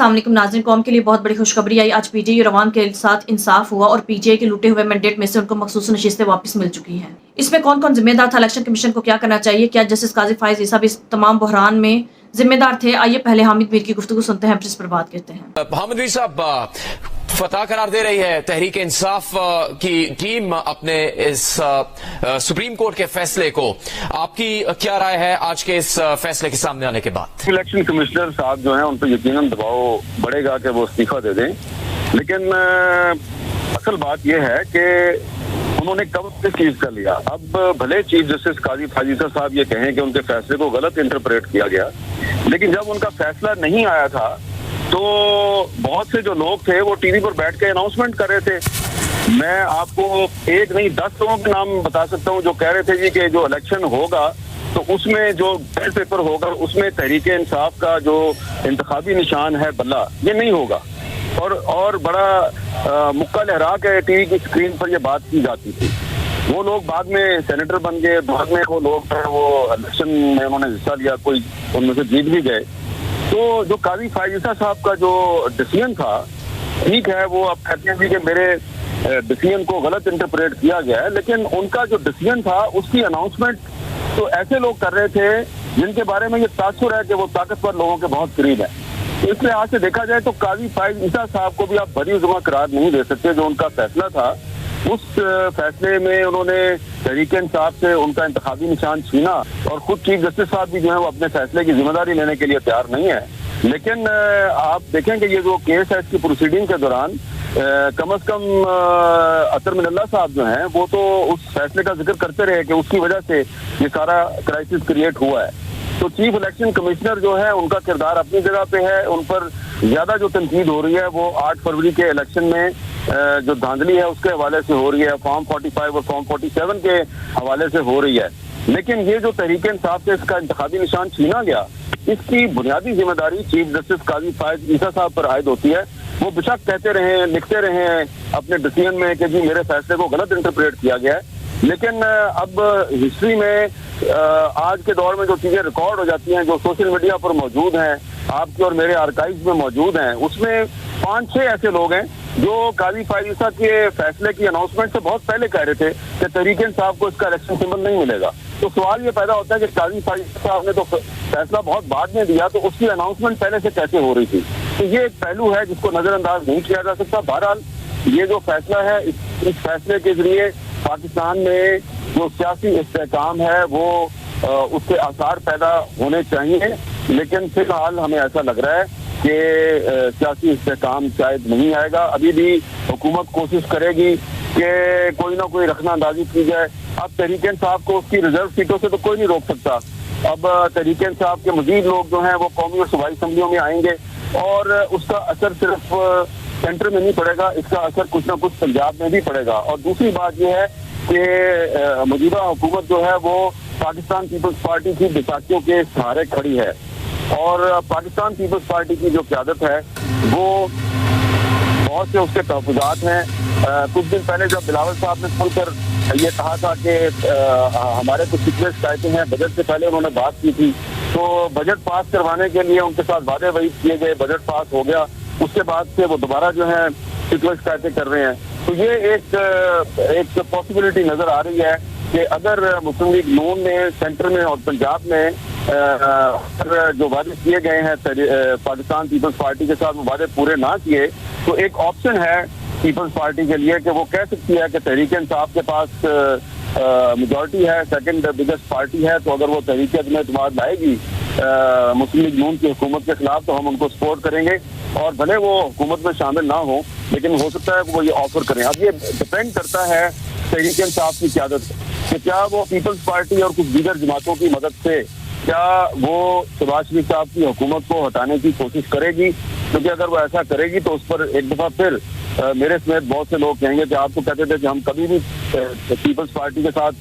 अस्सलाम वालेकुम नाज़रीन, कौम के लिए बहुत बड़ी खुशखबरी आई। आज पीटीआई और अवाम के साथ इंसाफ हुआ और पीटीआई के लूटे हुए मैंडेट में से उनको मखसूस नशिस्तें वापस मिल चुकी हैं। इसमें कौन कौन जिम्मेदार था, इलेक्शन कमीशन को क्या करना चाहिए, क्या जस्टिस काजी फाइज ईसा भी इस तमाम बहरान में जिम्मेदार थे? आइए पहले हामिद मीर की गुफ्तगू सुनते हैं, फिर इस पर बात करते हैं। हामिद मीर साहब, फतह करार दे रही है तहरीक इंसाफ की टीम अपने इस सुप्रीम कोर्ट के फैसले को। आपकी क्या राय है आज के इस फैसले के सामने आने के बाद? इलेक्शन कमिश्नर साहब जो हैं उन पर यकीनन दबाव बढ़ेगा कि वो इस्तीफा दे दें, लेकिन असल बात यह है कि उन्होंने कब से चीज कर लिया। अब भले चीफ जस्टिस काजी फाइज ईसा साहब ये कहें कि उनके फैसले को गलत इंटरप्रेट किया गया, लेकिन जब उनका फैसला नहीं आया था तो बहुत से जो लोग थे वो टीवी पर बैठ के अनाउंसमेंट कर रहे थे। मैं आपको एक नहीं 10 लोगों के नाम बता सकता हूँ जो कह रहे थे जी कि जो इलेक्शन होगा तो उसमें जो बैलेट पेपर होगा उसमें तहरीक इंसाफ का जो इंतखाबी निशान है बल्ला, ये नहीं होगा। और बड़ा मुक्का लहरा के टीवी की स्क्रीन पर ये बात की जाती थी। वो लोग बाद में सेनेटर बन गए, बाद में वो लोग वो इलेक्शन में उन्होंने हिस्सा लिया, कोई उनमें से जीत भी गए। तो जो काजी फाइज ईसा साहब का जो डिसीजन था, ठीक है, वो आप कहते हैं कि मेरे डिसीजन को गलत इंटरप्रेट किया गया है, लेकिन उनका जो डिसीजन था उसकी अनाउंसमेंट तो ऐसे लोग कर रहे थे जिनके बारे में ये तासुर है कि वो ताकतवर लोगों के बहुत करीब है। इस लिहाज से देखा जाए तो काजी फाइज ईसा साहब को भी आप बरी जुमा करार नहीं दे सकते। जो उनका फैसला था उस फैसले में उन्होंने तहरीक इंसाफ से उनका इंतखाबी निशान छीना, और खुद चीफ जस्टिस साहब भी जो है वो अपने फैसले की जिम्मेदारी लेने के लिए तैयार नहीं है। लेकिन आप देखें कि ये जो केस है इसकी प्रोसीडिंग के दौरान कम अज कम अतर मिनल्ला साहब जो हैं वो तो उस फैसले का जिक्र करते रहे कि उसकी वजह से ये सारा क्राइसिस क्रिएट हुआ है। तो चीफ इलेक्शन कमिश्नर जो है उनका किरदार अपनी जगह पे है, उन पर ज्यादा जो तनकीद हो रही है वो 8 फरवरी के इलेक्शन में जो धांधली है उसके हवाले से हो रही है, फॉर्म 45 और फॉर्म 47 के हवाले से हो रही है। लेकिन ये जो तहरीक इंसाफ से इसका इंतखाबी निशान छीना गया, इसकी बुनियादी जिम्मेदारी चीफ जस्टिस काजी फाइज ईसा साहब पर आयद होती है। वो बेशक कहते रहे, लिखते रहे अपने डिसीजन में कि जी मेरे फैसले को गलत इंटरप्रेट किया गया है, लेकिन अब हिस्ट्री में आज के दौर में जो चीजें रिकॉर्ड हो जाती हैं, जो सोशल मीडिया पर मौजूद हैं, आपके और मेरे आर्काइव्स में मौजूद हैं, उसमें 5-6 ऐसे लोग हैं जो काजी फाइज ईसा के फैसले की अनाउंसमेंट से बहुत पहले कह रहे थे कि तहरीक इंसाफ को इसका इलेक्शन सिंबल नहीं मिलेगा। तो सवाल ये पैदा होता है कि काजी फाइज साहब ने तो फैसला बहुत बाद में दिया, तो उसकी अनाउंसमेंट पहले से कैसे हो रही थी? तो ये एक पहलू है जिसको नजरअंदाज नहीं किया जा सकता। बहरहाल ये जो फैसला है, इस फैसले के जरिए पाकिस्तान में जो सियासी इस्तेहकाम है वो उसके आसार पैदा होने चाहिए, लेकिन फिलहाल हमें ऐसा लग रहा है कि सियासी इस्तेहकाम शायद नहीं आएगा। अभी भी हुकूमत कोशिश करेगी कि कोई ना कोई रखना अंदाजी की जाए। अब तहरीक इंसाफ को उसकी रिजर्व सीटों से तो कोई नहीं रोक सकता। अब तहरीक इंसाफ के मजीद लोग जो हैं वो कौमी और सूबाई असम्बलियों में आएंगे और उसका असर सिर्फ सेंटर में नहीं पड़ेगा, इसका असर कुछ ना कुछ पंजाब में भी पड़ेगा। और दूसरी बात यह है कि मौजूदा हुकूमत जो है वो पाकिस्तान पीपल्स पार्टी की बैसाखियों के सहारे खड़ी है, और पाकिस्तान पीपल्स पार्टी की जो क़यादत है वो बहुत से उसके तहफ़्फ़ुज़ात हैं। कुछ दिन पहले जब बिलावल साहब ने खुलकर ये कहा था कि हमारे कुछ पिछले शिकायतें हैं, बजट से पहले उन्होंने बात की थी, तो बजट पास करवाने के लिए उनके साथ वादे वहीद किए गए, बजट पास हो गया, उसके बाद से वो दोबारा जो है पिछले शिकायतें कर रहे हैं। तो ये एक पॉसिबिलिटी नजर आ रही है कि अगर मुस्लिम लीग नून ने सेंटर में और पंजाब में जो वादे किए गए हैं पाकिस्तान पीपल्स पार्टी के साथ, वो वादे पूरे ना किए, तो एक ऑप्शन है पीपल्स पार्टी के लिए कि वो कह सकती है कि तहरीक इंसाफ के पास मेजॉरिटी है, सेकंड बिगेस्ट पार्टी है, तो अगर वो तहरीक में एतमाद लाएगी मुस्लिम लीग नून की हुकूमत के खिलाफ तो हम उनको सपोर्ट करेंगे, और भले वो हुकूमत में शामिल ना हो लेकिन हो सकता है कि वो ये ऑफर करें। अब ये डिपेंड करता है तहरीक इंसाफ की क़यादत कि क्या वो पीपल्स पार्टी और कुछ दीगर जमातों की मदद से क्या वो शहबाज शरीफ साहब की हुकूमत को हटाने की कोशिश करेगी। क्योंकि अगर वो ऐसा करेगी तो उस पर एक दफा फिर मेरे समेत बहुत से लोग कहेंगे कि आप तो कहते थे कि हम कभी भी पीपल्स पार्टी के साथ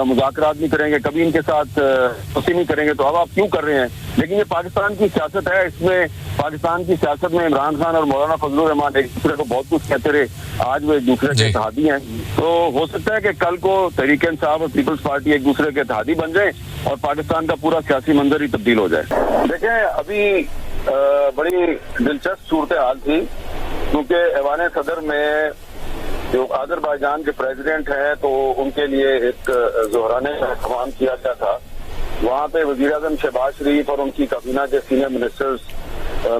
मुज़ाकरात नहीं करेंगे, कभी इनके साथ दोस्ती नहीं करेंगे, तो अब आप क्यों कर रहे हैं? लेकिन ये पाकिस्तान की सियासत है, इसमें पाकिस्तान की सियासत में इमरान खान और मौलाना फजलुर रहमान एक दूसरे को बहुत कुछ कहते रहे, आज वो एक दूसरे के इत्तेहादी हैं। तो हो सकता है कि कल को तहरीक इंसाफ और पीपल्स पार्टी एक दूसरे के इत्तेहादी बन जाए और पाकिस्तान का पूरा सियासी मंजर ही तब्दील हो जाए। देखें, अभी बड़ी दिलचस्प सूरत हाल थी, क्योंकि ऐवान सदर में जो आज़रबाईजान के प्रेसिडेंट हैं तो उनके लिए एक ज़ोहराने का एहतमाम किया गया था। वहाँ पे वज़ीर आज़म शहबाज शरीफ और उनकी काबीना के सीनियर मिनिस्टर्स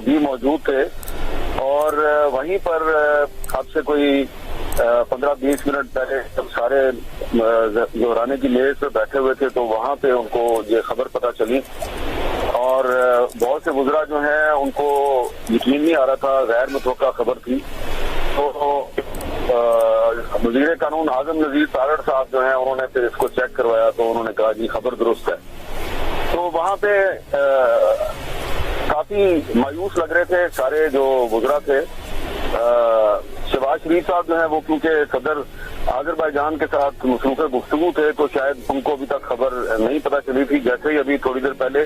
भी मौजूद थे, और वहीं पर अब से कोई 15-20 मिनट पहले जब सारे ज़ोहराने की मेज पर बैठे हुए थे तो वहाँ पे उनको ये खबर पता चली, और बहुत से वुज़रा जो हैं उनको यकीन नहीं आ रहा था, गैर मुतवक्का खबर थी। तो वज़ीर कानून आज़म नज़ीर तारड़ साहब जो हैं उन्होंने फिर इसको चेक करवाया तो उन्होंने कहा जी खबर दुरुस्त है। तो वहाँ पे काफी मायूस लग रहे थे सारे जो वुज़रा थे। शहबाज शरीफ साहब जो हैं वो क्योंकि सदर आज़रबाईजान के साथ मसरूफ़ गुफ्तगू थे तो शायद उनको अभी तक खबर नहीं पता चली थी, जैसे ही अभी थोड़ी देर पहले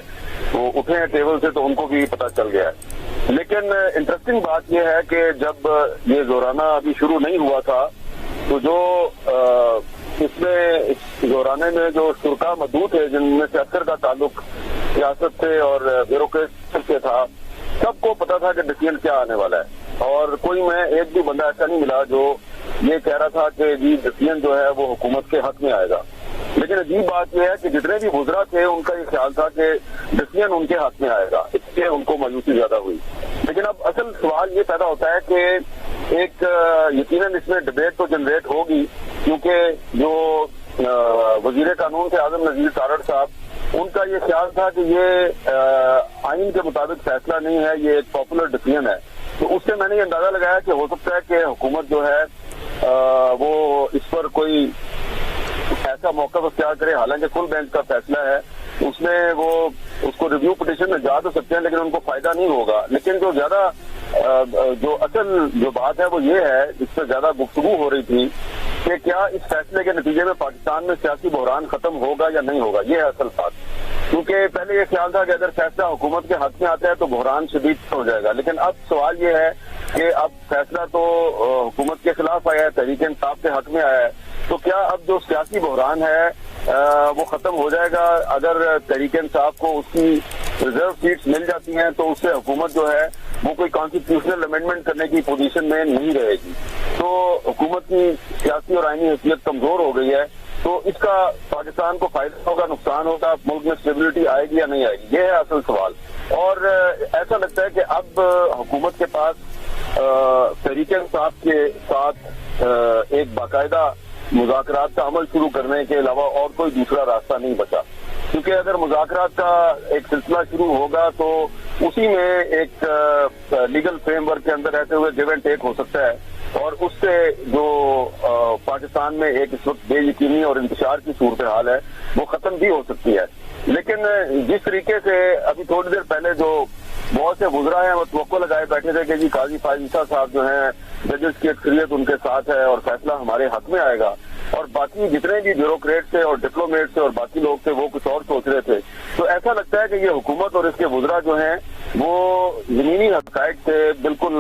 वो उठे हैं टेबल से तो उनको भी पता चल गया है। लेकिन इंटरेस्टिंग बात यह है कि जब ये ज़ोराना अभी शुरू नहीं हुआ था तो जो इसमें इस ज़ोराने में जो शुरका मौजूद थे जिनमें से अक्सर का ताल्लुक सियासत से और ब्यूरोक्रेसी से था, सबको पता था कि डिसीजन क्या आने वाला है, और कोई मैं एक भी बंदा ऐसा नहीं मिला जो ये कह रहा था कि जी डिसीजन जो है वो हुकूमत के हक में आएगा। लेकिन अजीब बात यह है कि जितने भी वुज़रा थे उनका ये ख्याल था कि डिसीजन उनके हक में आएगा, इससे उनको मायूसी ज्यादा हुई। लेकिन अब असल सवाल ये पैदा होता है कि एक यकीनन इसमें डिबेट तो जनरेट होगी, क्योंकि जो वज़ीर कानून थे आज़म नज़ीर तारड़ साहब, उनका ये ख्याल था कि ये आइन के मुताबिक फैसला नहीं है, ये एक पॉपुलर डिसीजन है। तो उससे मैंने ये अंदाजा लगाया कि हो सकता है कि हुकूमत जो है वो इस पर कोई ऐसा मौका अख्तियार करे, हालांकि फुल बेंच का फैसला है, उसमें वो उसको रिव्यू पिटिशन में जा तो सकते हैं लेकिन उनको फायदा नहीं होगा। लेकिन जो ज्यादा जो असल जो बात है वो ये है, जिस पर ज्यादा गुफ्तगू हो रही थी कि क्या इस फैसले के नतीजे में पाकिस्तान में सियासी बहरान खत्म होगा या नहीं होगा, ये है असल बात। क्योंकि पहले ये ख्याल था कि अगर फैसला हुकूमत के हक में आता है तो बहरान शदीद हो जाएगा, लेकिन अब सवाल ये है कि अब फैसला तो हुकूमत के खिलाफ आया है, तहरीक इंसाफ के हक में आया है, तो क्या अब जो सियासी बहरान है वो खत्म हो जाएगा? अगर तहरीक इंसाफ को उसकी रिजर्व सीट्स मिल जाती हैं तो उससे हुकूमत जो है वो कोई कॉन्स्टिट्यूशनल अमेंडमेंट करने की पोजीशन में नहीं रहेगी, तो हुकूमत की सियासी और आईनी हैसियत कमजोर हो गई है। तो इसका पाकिस्तान को फायदा होगा, नुकसान होगा, मुल्क में स्टेबिलिटी आएगी या नहीं आएगी, ये है असल सवाल। और ऐसा लगता है कि अब हुकूमत के पास तहरीक इंसाफ के साथ एक बाकायदा मुज़ाकरात का अमल शुरू करने के अलावा और कोई दूसरा रास्ता नहीं बचा, क्योंकि अगर मुज़ाकरात का एक सिलसिला शुरू होगा तो उसी में एक लीगल फ्रेमवर्क के अंदर रहते हुए गिव एंड टेक हो सकता है, और उससे जो पाकिस्तान में एक इस वक्त बेयकीनी और इंतशार की सूरत हाल है वो खत्म भी हो सकती है। लेकिन जिस तरीके से अभी थोड़ी देर पहले जो बहुत से वुज़रा हैं वो तवक्को लगाए बैठे थे कि जी काजी फायज ईसा साहब जो हैं जजेस की अक्सरियत उनके साथ है और फैसला हमारे हक में आएगा, और बाकी जितने भी ब्यूरोक्रेट थे और डिप्लोमेट थे और बाकी लोग थे वो कुछ और सोच रहे थे। तो ऐसा लगता है कि ये हुकूमत और इसके वुज़रा जो हैं वो ज़मीनी हक़ाइक़ से बिल्कुल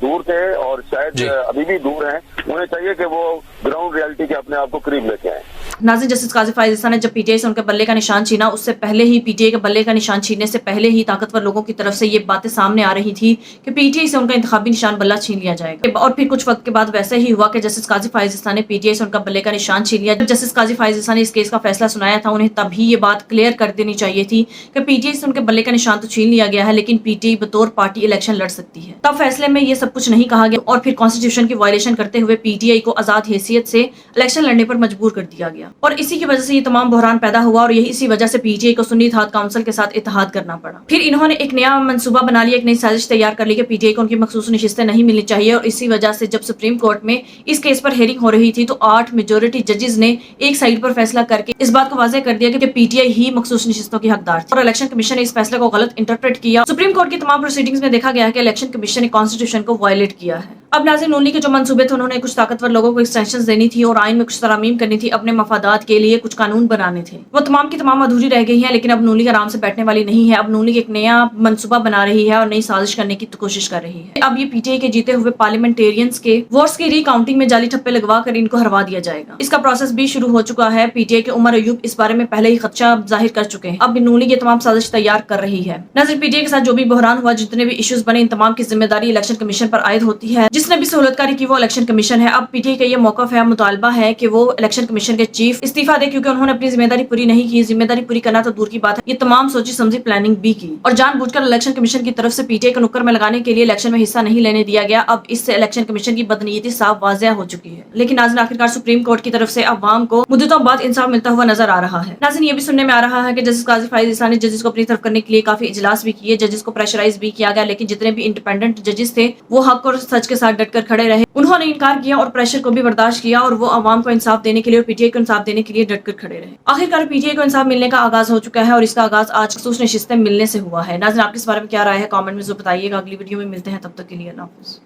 दूर थे और शायद अभी भी दूर हैं। उन्हें चाहिए कि वो ग्राउंड रियलिटी के अपने आप को करीब लेके आए। नाज़रीन, जस्टिस काजी फायज ईसा ने जब पीटीआई से उनके बल्ले का निशान छीना, उससे पहले ही पीटीआई के बल्ले का निशान छीनने से पहले ही ताकतवर लोगों की तरफ से ये बातें सामने आ रही थी कि पीटीआई से उनका इंतखाबी निशान बल्ला छीन लिया जाएगा। और फिर कुछ वक्त के बाद वैसे ही हुआ कि जस्टिस काजी फायज ईसा ने पीटीआई से उनका बल्ले का निशान छीन लिया। जब जस्टिस काजी फायज ईसा ने इस केस का फैसला सुनाया था, उन्हें तभी ये बात क्लियर कर देनी चाहिए थी कि पीटीआई से उनके बल्ले का निशान तो छीन लिया गया है, लेकिन पीटीआई बतौर पार्टी इलेक्शन लड़ सकती है। तब फैसले में ये सब कुछ नहीं कहा गया और फिर कॉन्स्टिट्यूशन की वायलेशन करते हुए पीटीआई को आजाद हैसियत से इलेक्शन लड़ने पर मजबूर कर दिया गया, और इसी की वजह से ये तमाम बहरान पैदा हुआ, और यही इसी वजह से पीटीआई को सुन्नी इत्तेहाद काउंसिल के साथ इत्तेहाद करना पड़ा। फिर इन्होंने एक नया मंसूबा बना लिया, एक नई साजिश तैयार कर ली कि पीटीआई को उनकी मखसूस नशिस्तें नहीं मिलनी चाहिए, और इसी वजह से जब सुप्रीम कोर्ट में इस केस पर हेयरिंग हो रही थी तो 8 मेजोरिटी जजेस ने एक साइड पर फैसला करके इस बात को वाज़ेह कर दिया कि पीटीआई ही मखसूस नशिस्तों की हकदार थी, और इलेक्शन कमीशन ने इस फैसले को गलत इंटरप्रेट किया। सुप्रीम कोर्ट की तमाम प्रोसीडिंग्स में देखा गया है कि इलेक्शन कमीशन ने कॉन्स्टिट्यूशन को वायलेट किया है। اب ناظرین نون لیگ کے جو منصوبے تھے، انہوں نے کچھ طاقتور لوگوں کو ایکسٹینشن دینی تھی اور آئین میں کچھ ترامیم کرنی تھی، اپنے مفادات کے لیے کچھ قانون بنانے تھے، وہ تمام کی تمام ادھوری رہ گئی ہیں. لیکن اب نون لیگ آرام سے بیٹھنے والی نہیں ہے. اب نون لیگ ایک نیا منصوبہ بنا رہی ہے اور نئی سازش کرنے کی کوشش کر رہی ہے. اب یہ پی ٹی آئی کے جیتے ہوئے پارلیمنٹیرینز کے ووٹس کی ری کاؤنٹنگ میں جعلی ٹھپے لگوا کر ان کو ہروا دیا جائے گا. اس کا پروسیس بھی شروع ہو چکا ہے. پی ٹی آئی کے عمر ایوب اس بارے میں پہلے ہی خدشہ ظاہر کر چکے ہیں. اب نون لیگ یہ تمام سازش تیار کر رہی ہے. ناظرین پی ٹی آئی کے ساتھ جو بھی بحران ہوا، جتنے بھی ایشوز بنے، ان تمام کی ذمہ داری الیکشن کمیشن پر عائد ہوتی ہے. جس نے بھی سہولت کاری کی وہ الیکشن کمیشن ہے. اب پی ٹی آئی کا یہ موقف ہے، مطالبہ ہے کہ وہ الیکشن کمیشن کے چیف استعفیٰ دے، کیونکہ انہوں نے اپنی ذمہ داری پوری نہیں کی. ذمہ داری پوری کرنا تو دور کی بات ہے، یہ تمام سوچی سمجھی پلاننگ بھی کی اور جان بوجھ کر الیکشن کمیشن کی طرف سے پی ٹی آئی کو نکر میں لگانے کے لیے الیکشن میں حصہ نہیں لینے دیا گیا. اب اس سے الیکشن کمیشن کی بدنیتی صاف واضح ہو چکی ہے. لیکن ناظرین آخرکار سپریم کورٹ کی طرف سے عوام کو مدتوں بعد انصاف ملتا ہوا نظر آ رہا ہے. ناظرین یہ بھی سننے میں آ رہا ہے کہ جسٹس قاضی فائز عیسیٰ نے ججز کو اپنی طرف کرنے کے لیے کافی اجلاس بھی کیے، ججز کو پریشرائز بھی کیا گیا، لیکن جتنے بھی انڈیپینڈنٹ ججز تھے وہ حق اور سچ کے ساتھ ڈٹ کر کھڑے رہے. انہوں نے انکار کیا اور پریشر کو بھی برداشت کیا اور وہ عوام کو انصاف دینے کے لیے اور پی ٹی آئی کو انصاف دینے کے لیے ڈٹ کر کھڑے رہے. آخرکار پی ٹی آئی کو انصاف ملنے کا آغاز ہو چکا ہے اور اس کا آغاز آج خصوص نشستیں ملنے سے ہوا ہے. ناظرین آپ کے اس بارے میں کیا رائے ہے؟ کامنٹ میں ضرور بتائیے گا. اگلی ویڈیو میں ملتے ہیں، تب تک کے لیے اللہ حافظ.